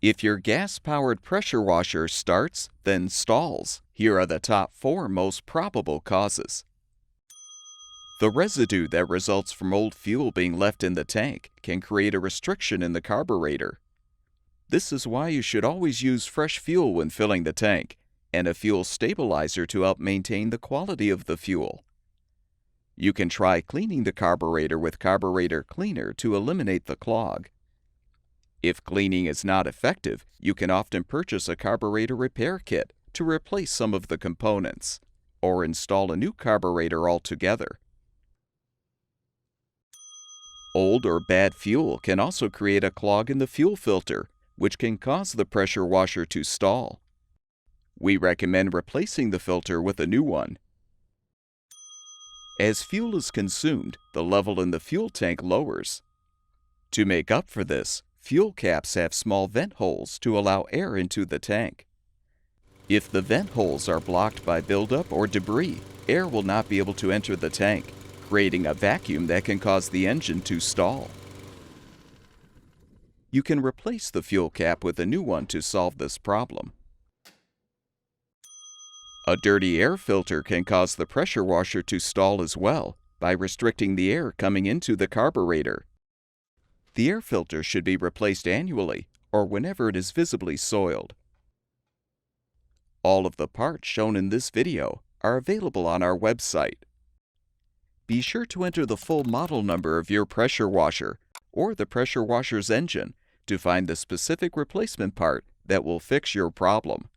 If your gas-powered pressure washer starts, then stalls, here are the top 4 most probable causes. The residue that results from old fuel being left in the tank can create a restriction in the carburetor. This is why you should always use fresh fuel when filling the tank, and a fuel stabilizer to help maintain the quality of the fuel. You can try cleaning the carburetor with carburetor cleaner to eliminate the clog. If cleaning is not effective, you can often purchase a carburetor repair kit to replace some of the components, or install a new carburetor altogether. Old or bad fuel can also create a clog in the fuel filter, which can cause the pressure washer to stall. We recommend replacing the filter with a new one. As fuel is consumed, the level in the fuel tank lowers. To make up for this, fuel caps have small vent holes to allow air into the tank. If the vent holes are blocked by buildup or debris, air will not be able to enter the tank, creating a vacuum that can cause the engine to stall. You can replace the fuel cap with a new one to solve this problem. A dirty air filter can cause the pressure washer to stall as well by restricting the air coming into the carburetor. The air filter should be replaced annually or whenever it is visibly soiled. All of the parts shown in this video are available on our website. Be sure to enter the full model number of your pressure washer or the pressure washer's engine to find the specific replacement part that will fix your problem.